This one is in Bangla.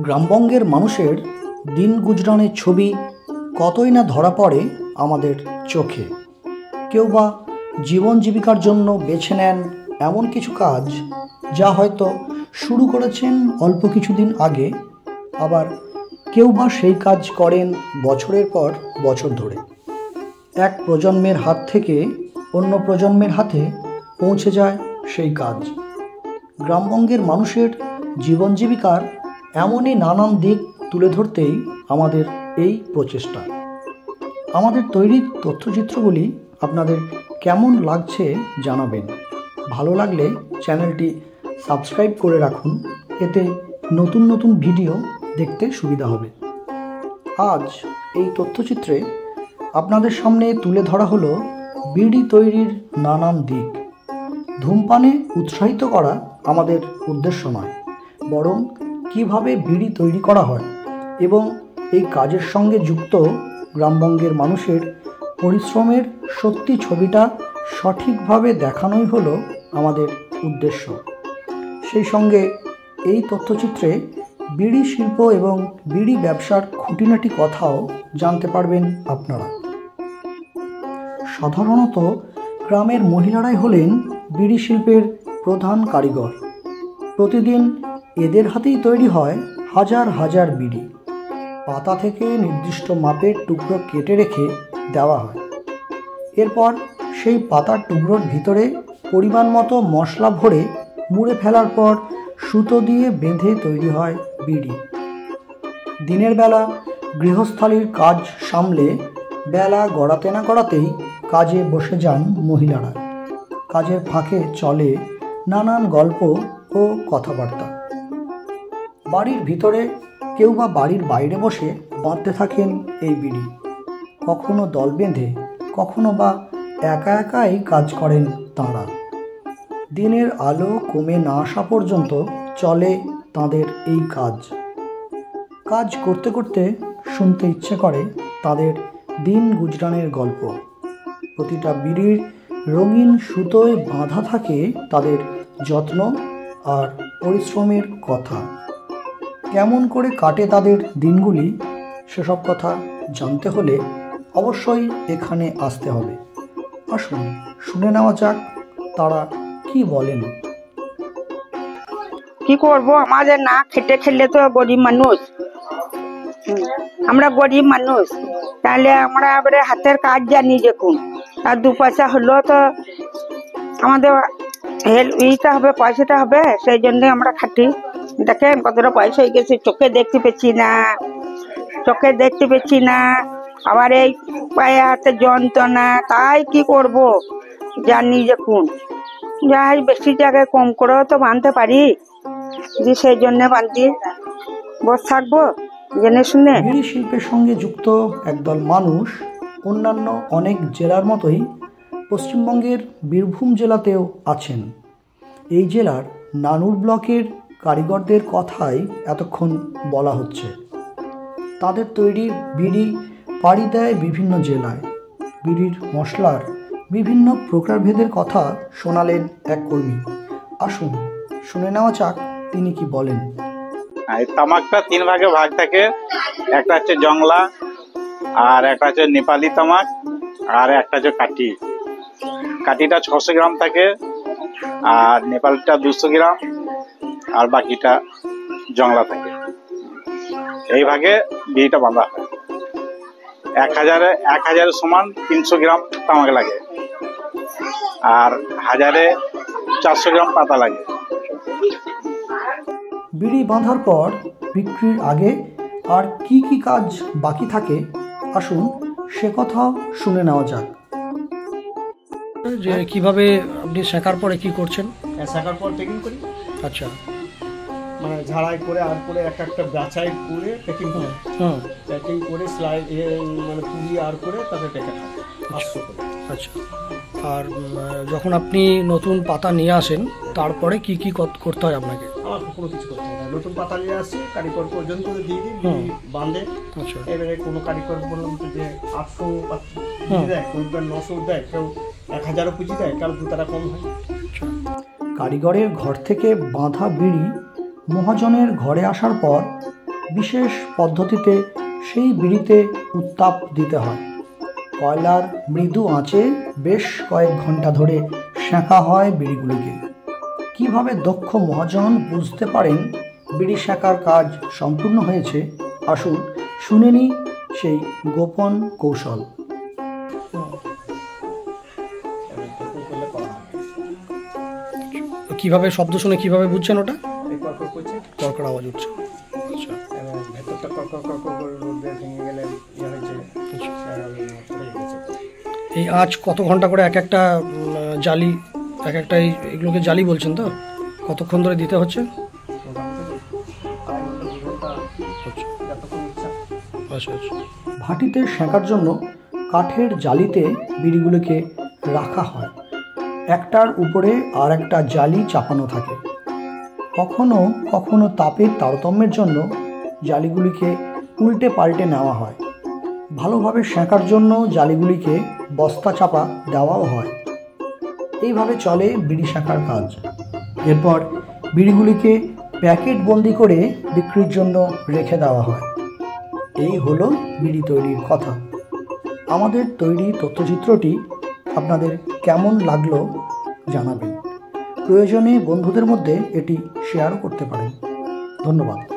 গ্রামবঙ্গের মানুষের দিন গুজরানের ছবি কতই না ধরা পড়ে আমাদের চোখে। কেউ বা জীবন জীবিকার জন্য বেছে নেন এমন কিছু কাজ যা হয়তো শুরু করেছেন অল্প কিছুদিন আগে, আবার কেউ বা সেই কাজ করেন বছরের পর বছর ধরে। এক প্রজন্মের হাত থেকে অন্য প্রজন্মের হাতে পৌঁছে যায় সেই কাজ। গ্রামবঙ্গের মানুষের জীবন জীবিকার এমনই নানান দিক তুলে ধরতেই আমাদের এই প্রচেষ্টা। আমাদের তৈরি তথ্যচিত্রগুলি আপনাদের কেমন লাগছে জানাবেন। ভালো লাগলে চ্যানেলটি সাবস্ক্রাইব করে রাখুন, এতে নতুন নতুন ভিডিও দেখতে সুবিধা হবে। আজ এই তথ্যচিত্রে আপনাদের সামনে তুলে ধরা হলো বিড়ি তৈরির নানান দিক। ধূমপানে উৎসাহিত করা আমাদের উদ্দেশ্য নয়, বরং কিভাবে বিড়ি তৈরি করা হয় এবং এই কাজের সঙ্গে যুক্ত গ্রামবঙ্গের মানুষের পরিশ্রমের সত্যি ছবিটা সঠিকভাবে দেখানোই হলো আমাদের উদ্দেশ্য। সেই সঙ্গে এই তথ্যচিত্রে বিড়ি শিল্প এবং বিড়ি ব্যবসার খুঁটিনাটি কথাও জানতে পারবেন আপনারা। সাধারণত গ্রামের মহিলারাই হলেন বিড়ি শিল্পের প্রধান কারিগর। প্রতিদিন এদের হাতেই তৈরি হয় হাজার হাজার বিড়ি। পাতা থেকে নির্দিষ্ট মাপের টুকরো কেটে রেখে দেওয়া হয়। এরপর সেই পাতার টুকরোর ভিতরে পরিমাণ মতো মশলা ভরে মুড়ে ফেলার পর সুতো দিয়ে বেঁধে তৈরি হয় বিড়ি। দিনের বেলা গৃহস্থালির কাজ সামলে বেলা গড়াতে না গড়াতেই কাজে বসে যান মহিলারা। কাজের ফাঁকে চলে নানান গল্প ও কথাবার্তা। বাড়ির ভিতরে কেউ বা বাড়ির বাইরে বসে বাঁধতে থাকেন এই বিড়ি। কখনো দল বেঁধে, কখনো বা একা একাই কাজ করেন তাঁরা। দিনের আলো কমে না আসা পর্যন্ত চলে তাঁদের এই কাজ। কাজ করতে করতে শুনতে ইচ্ছে করে তাদের দিন গুজরানের গল্প। প্রতিটা বিড়ির রঙিন সুতোয় বাঁধা থাকে তাদের যত্ন আর পরিশ্রমের কথা। কেমন করে কাটে তাদের দিনগুলি, সেসব কথা জানতে হলে অবশ্যই এখানে আসতে হবে। আসুন শুনে নেওয়া যাক তারা কি বলেন। কি করব, আমাদের না খেটে খেলে তো গরিব মানুষ, আমরা গরিব মানুষ, তাহলে আমরা এবারে হাতের কাজ জানি দেখুন, আর দু পয়সা হলো তো আমাদের এইটা হবে, পয়সাটা হবে, সেই জন্য আমরা খাটি। দেখেন কতটা পয়সা হয়ে গেছে, চোখে দেখতে পেছি না, আবার এই পায়ে হাতে যন্ত্রণা, তাই কি করব জানি দেখুন। যাই বেশি জায়গায় কম করেও তো বাঁধতে পারি, যে সেই জন্য বাঁধি, বসে থাকবো জেনে শুনে। বিড়ি শিল্পের সঙ্গে যুক্ত একদল মানুষ অন্যান্য অনেক জেলার মতোই পশ্চিমবঙ্গের বীরভূম জেলাতেও আছেন। এই জেলার নানুর ব্লকের কারিগরদের কথাই এতক্ষণ বলা হচ্ছে। তাদের তৈরি বিড়ি পাড়ি দেয় বিভিন্ন জেলায়। বিড়ির মশলার বিভিন্ন প্রকারভেদের কথা শোনালেন এক কর্মী। আসুন শুনে নেওয়া যাক তিনি কি বলেন। তামাকটা তিন ভাগে ভাগ থাকে, একটা হচ্ছে জংলা, আর একটা হচ্ছে নেপালি তামাক, আর একটা হচ্ছে কাঠি। কাঠিটা 600 গ্রাম থাকে, আর নেপালটা 200 গ্রাম, আর বাকিটা জংলা থাকে। এই ভাগে বিড়িটা বাঁধা হয়। 1000 সমান 300 গ্রাম তামাক লাগে, আর 1000 400 গ্রাম পাতা লাগে। বিড়ি বাঁধার পর বিক্রির আগে আর কি কি কাজ বাকি থাকে, আসুন সে কথাও শুনে নেওয়া যাক। যে কিভাবে আপনি শেখার পরে কি করছেন? শেখার পর প্যাকিং করি। আচ্ছা, মানে ঝাড়াই করে আর করে একটা বাছাই করে প্যাকিং করি। প্যাকিং করে সেলাই মানে পুড়িয়ে আর করে তারপরে প্যাকেট হয় 500 করে। আচ্ছা, আর যখন আপনি নতুন পাতা নিয়ে আসেন তারপরে কি কি করতে হয় আপনাকে? আমার কোনো কিছু করতে হয় না, নতুন পাতা নিয়ে আসি, কারিগর পর্যন্ত দিয়ে দিই, বাঁধে। আচ্ছা, এবারে কোনো কারিগর বললাম যে 800 দেয়, কেউ 900 দেয়, কেউ 1000ও পুঁজি দেয়, কারণ 2 টাকা কম হয়। কারিগরের ঘর থেকে বাঁধা বিড়ি মহাজনের ঘরে আসার পর বিশেষ পদ্ধতিতে সেই বিড়িতে উত্তাপ দিতে হয়। কয়লার মৃদু আঁচে বেশ কয়েক ঘন্টা ধরে সেঁকা হয় বিড়িগুলিকে। কিভাবে দক্ষ মহাজন বুঝতে পারেন বিড়ি সেঁকার কাজ সম্পূর্ণ হয়েছে, আসুন শুনে নিই সেই গোপন কৌশল। কিভাবে শব্দ শুনে কিভাবে বুঝছেন ওটা? এই কড়কড় করছে, কড়কড় আওয়াজ উঠছে। আচ্ছা, এবং ভেতরটা কড়কড় কড়কড় করে রোদে ভেঙে গেলে ইয়ে হয়েছে, পড়ে গেছে। এই আজ কত ঘন্টা করে এক একটা জালি, এক একটা এগুলোকে জালি বলছেন তো, কতক্ষণ ধরে দিতে হচ্ছে? আচ্ছা আচ্ছা। ভাটিতে সেঁকার জন্য কাঠের জালিতে বিড়িগুলিকে রাখা হয়। একটার উপরে আর একটা জালি চাপানো থাকে। কখনো কখনো তাপের তারতম্যের জন্য জালিগুলিকে উল্টে পাল্টে নেওয়া হয়। ভালোভাবে সেঁকার জন্য জালিগুলিকে বস্তা চাপা দেওয়াও হয়। এইভাবে চলে বিড়ি সেঁকার কাজ। এরপর বিড়িগুলিকে প্যাকেট বন্দি করে বিক্রির জন্য রেখে দেওয়া হয়। এই হলো বিড়ি তৈরির কথা। আমাদের তৈরি তথ্যচিত্রটি আপনাদের কেমন লাগলো জানাবেন। প্রয়োজনে বন্ধুদের মধ্যে এটি শেয়ারও করতে পারেন। ধন্যবাদ।